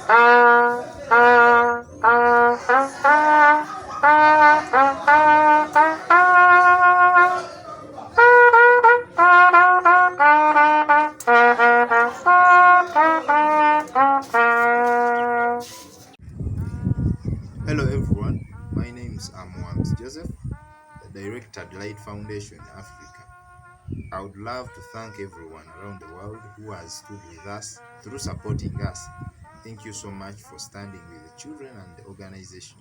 Hello everyone, my name is Mohamed Joseph, the Director Delight Foundation Africa. I would love to thank everyone around the world who has stood with us through supporting us. Thank you so much for standing with the children and the organization.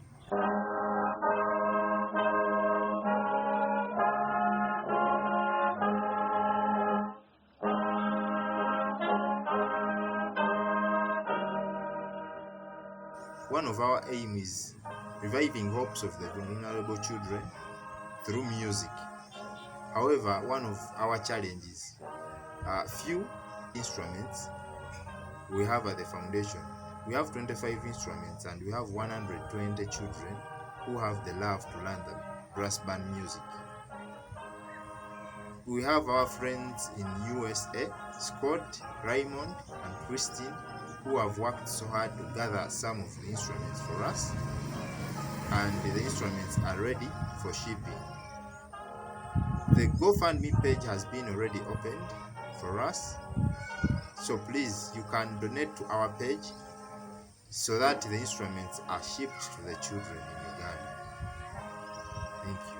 One of our aims is reviving hopes of the vulnerable children through music. However, one of our challenges are few instruments we have at the foundation. We have 25 instruments and we have 120 children who have the love to learn the brass band music. We have our friends in USA, Scott, Raymond, and Christine, who have worked so hard to gather some of the instruments for us, and the instruments are ready for shipping. The GoFundMe page has been already opened for us, so please you can donate to our page so that the instruments are shipped to the children in Uganda. Thank you.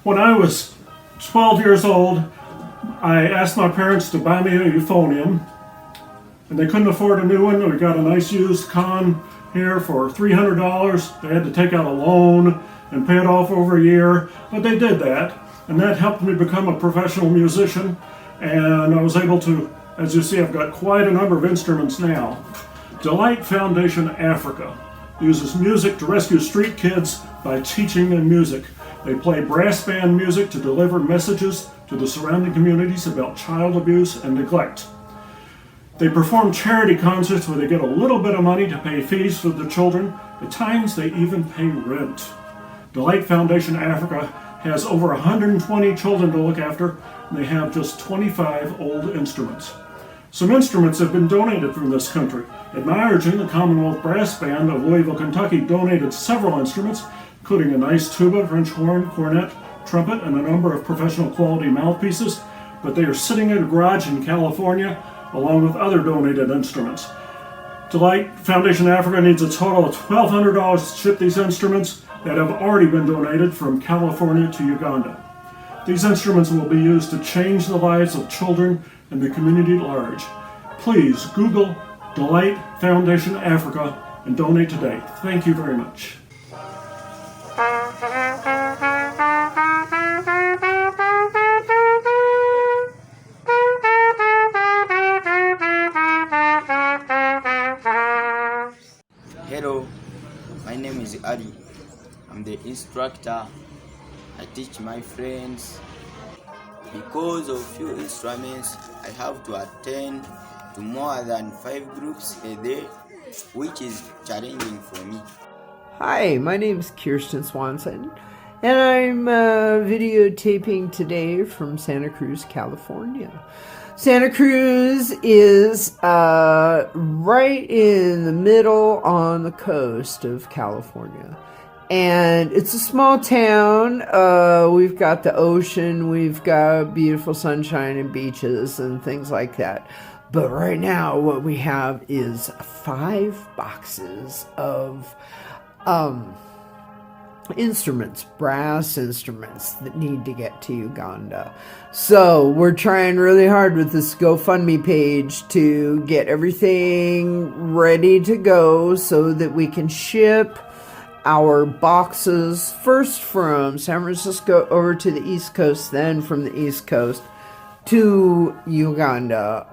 When I was 12 years old, I asked my parents to buy me a euphonium, and they couldn't afford a new one. We got a nice used con here for $300. They had to take out a loan and pay it off over a year, but they did that, and that helped me become a professional musician, and I was able to, as you see, I've got quite a number of instruments now. Delight Foundation Africa uses music to rescue street kids by teaching them music. They play brass band music to deliver messages to the surrounding communities about child abuse and neglect. They perform charity concerts where they get a little bit of money to pay fees for the children. At times they even pay rent. Delight Foundation Africa has over 120 children to look after, and they have just 25 old instruments. Some instruments have been donated from this country. At my urging, the Commonwealth Brass Band of Louisville, Kentucky donated several instruments, including a nice tuba, French horn, cornet, trumpet, and a number of professional quality mouthpieces, but they are sitting in a garage in California along with other donated instruments. Delight Foundation Africa needs a total of $1,200 to ship these instruments that have already been donated from California to Uganda. These instruments will be used to change the lives of children and the community at large. Please Google Delight Foundation Africa and donate today. Thank you very much. Hello, my name is Ali. I'm the instructor. I teach my friends. Because of few instruments, I have to attend to more than 5 groups a day, which is challenging for me. Hi, my name is Kirsten Swanson, and I'm videotaping today from Santa Cruz, California. Santa Cruz is right in the middle on the coast of California. And it's a small town. We've got the ocean, we've got beautiful sunshine and beaches and things like that. But right now what we have is 5 boxes of instruments, brass instruments that need to get to Uganda. So we're trying really hard with this GoFundMe page to get everything ready to go so that we can ship our boxes first from San Francisco over to the East Coast, then from the East Coast to Uganda,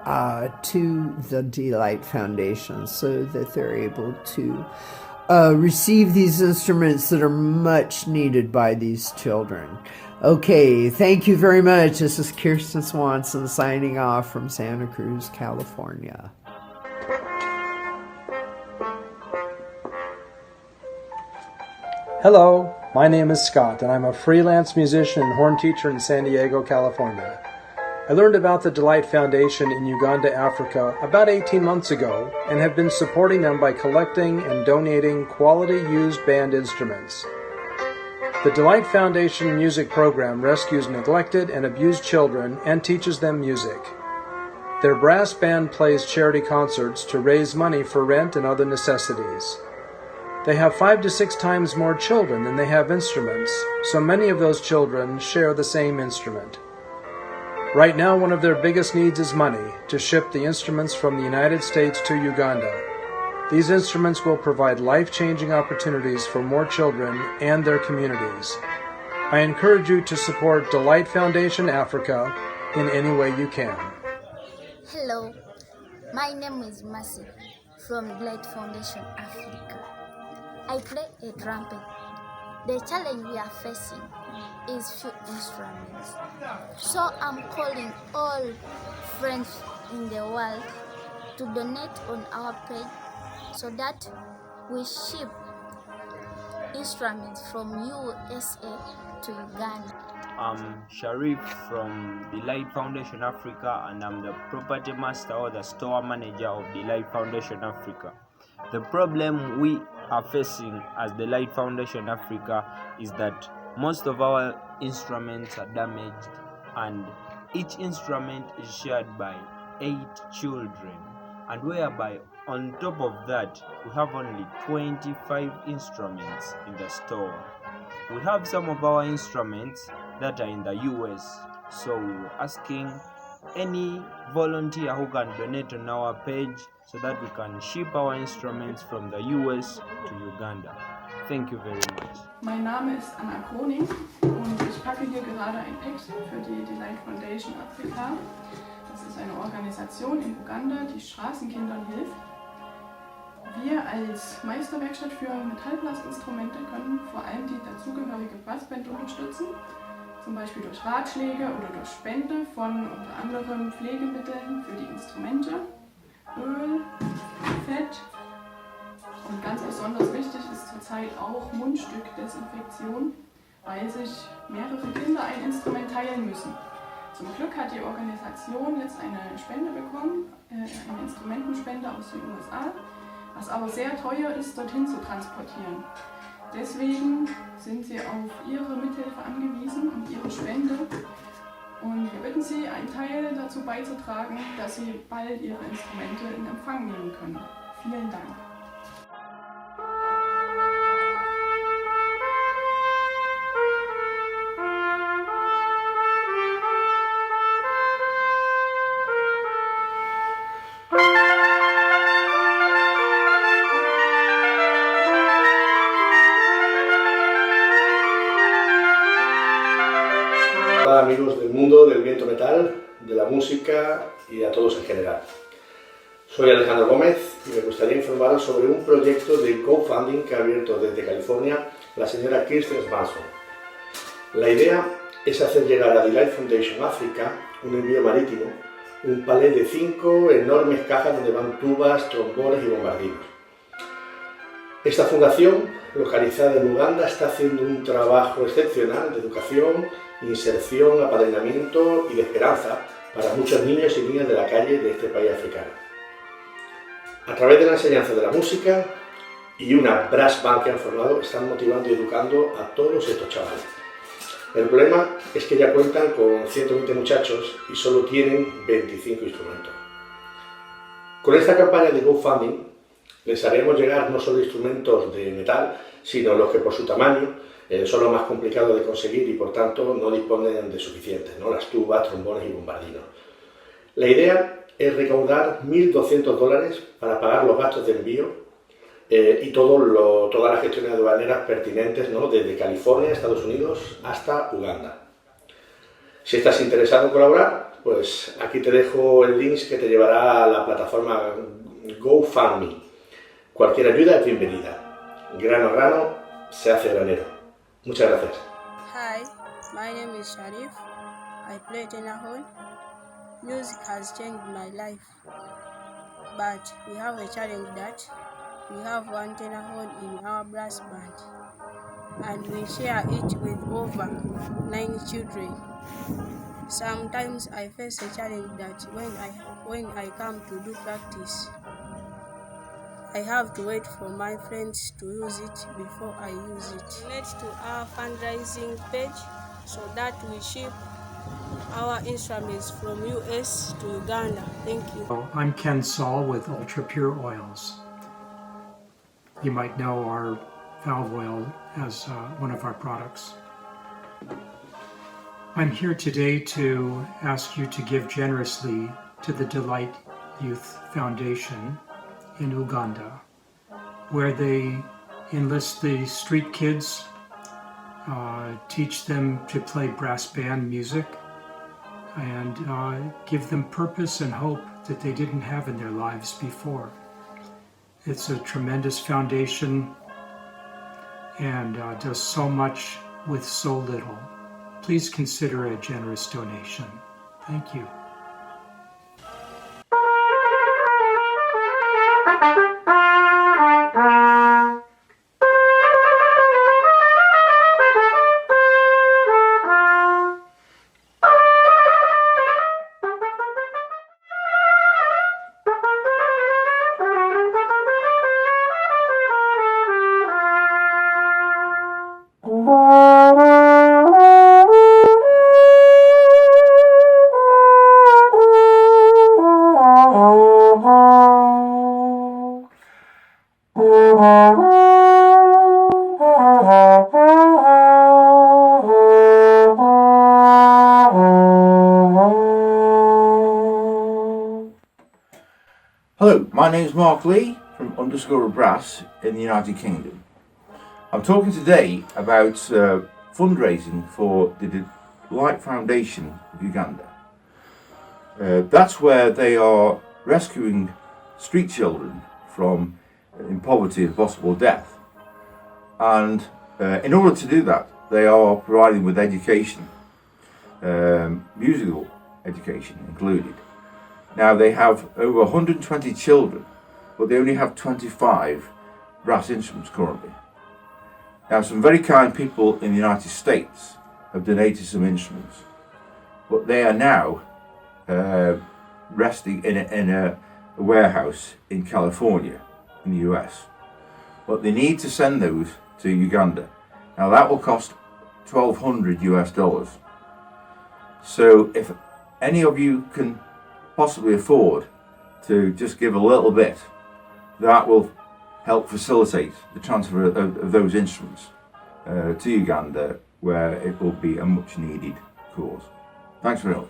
to the Delight Foundation, so that they're able to receive these instruments that are much needed by these children. Okay, thank you very much. This is Kirsten Swanson signing off from Santa Cruz, California. Hello, my name is Scott, and I'm a freelance musician and horn teacher in San Diego, California. I learned about the Delight Foundation in Uganda, Africa about 18 months ago and have been supporting them by collecting and donating quality used band instruments. The Delight Foundation music program rescues neglected and abused children and teaches them music. Their brass band plays charity concerts to raise money for rent and other necessities. They have 5 to 6 times more children than they have instruments, so many of those children share the same instrument. Right now, one of their biggest needs is money to ship the instruments from the United States to Uganda. These instruments will provide life-changing opportunities for more children and their communities. I encourage you to support Delight Foundation Africa in any way you can. Hello, my name is Mercy from Delight Foundation Africa. I play a trumpet. The challenge we are facing is few instruments. So I'm calling all friends in the world to donate on our page so that we ship instruments from USA to Uganda. I'm Sharif from the Light Foundation Africa, and I'm the property master or the store manager of the Light Foundation Africa. The problem we are facing as the Light Foundation Africa is that most of our instruments are damaged, and each instrument is shared by 8 children, and whereby on top of that we have only 25 instruments in the store. We have some of our instruments that are in the US, so we were asking any volunteer who can donate on our page so that we can ship our instruments from the US to Uganda. Thank you very much. Mein Name ist Anna Kroning und ich packe hier gerade ein Päckchen für die Delight Foundation Afrika. Das ist eine Organisation in Uganda, die Straßenkindern hilft. Wir als Meisterwerkstatt für Metallblasinstrumente können vor allem die dazugehörige Brassband unterstützen, zum Beispiel durch Ratschläge oder durch Spende von unter anderem Pflegemitteln für die Instrumente, Öl, Fett und ganz besonders wichtig ist zurzeit auch Mundstückdesinfektion, weil sich mehrere Kinder ein Instrument teilen müssen. Zum Glück hat die Organisation jetzt eine Spende bekommen, eine Instrumentenspende aus den USA, was aber sehr teuer ist, dorthin zu transportieren. Deswegen sind sie auf ihre Mithilfe angewiesen und ihre Spende. Und wir bitten Sie, einen Teil dazu beizutragen, dass Sie bald Ihre Instrumente in Empfang nehmen können. Vielen Dank. Hola amigos del mundo del viento metal, de la música y a todos en general. Soy Alejandro Gómez y me gustaría informaros sobre un proyecto de GoFundMe que ha abierto desde California la señora Kirsten Swanson. La idea es hacer llegar a Delight Foundation Africa un envío marítimo, un palet de 5 enormes cajas donde van tubas, trombones y bombardinos. Esta fundación, localizada en Uganda, está haciendo un trabajo excepcional de educación, inserción, apadrinamiento y de esperanza para muchos niños y niñas de la calle de este país africano. A través de la enseñanza de la música y una brass band que han formado, están motivando y educando a todos estos chavales. El problema es que ya cuentan con 120 muchachos y solo tienen 25 instrumentos. Con esta campaña de GoFundMe les haremos llegar no solo instrumentos de metal, sino los que por su tamaño son los más complicados de conseguir y por tanto no disponen de suficientes, ¿no? Las tubas, trombones y bombardinos. La idea es recaudar $1.200 para pagar los gastos de envío y todas las gestiones aduaneras pertinentes, ¿no? Desde California, Estados Unidos, hasta Uganda. Si estás interesado en colaborar, pues aquí te dejo el link que te llevará a la plataforma GoFundMe. Cualquier ayuda es bienvenida. Grano a grano se hace granero. Muchas gracias. Hi, my name is Sharif. I play tenor horn. Music has changed my life. but we have a challenge that we have one telephone in our brass band, and we share it with over 9 children. Sometimes I face a challenge that when I come to do practice, I have to wait for my friends to use it before I use it. Donate to our fundraising page so that we ship our instruments from US to Uganda. Thank you. I'm Ken Saul with Ultra Pure Oils. You might know our valve oil as one of our products. I'm here today to ask you to give generously to the Delight Youth Foundation in Uganda, where they enlist the street kids, teach them to play brass band music, and give them purpose and hope that they didn't have in their lives before. It's a tremendous foundation and does so much with so little. Please consider a generous donation. Thank you. Hello, my name is Mark Lee from Underscore Brass in the United Kingdom. I'm talking today about fundraising for the Delight Foundation of Uganda. That's where they are rescuing street children from in poverty and possible death. And in order to do that, they are providing with education, musical education included. Now they have over 120 children, but they only have 25 brass instruments currently. Now some very kind people in the United States have donated some instruments, but they are now resting in a warehouse in California in the US. But they need to send those to Uganda. Now that will cost $1,200 US. So if any of you can possibly afford to just give a little bit, that will help facilitate the transfer of those instruments to Uganda, where it will be a much needed cause. Thanks very much.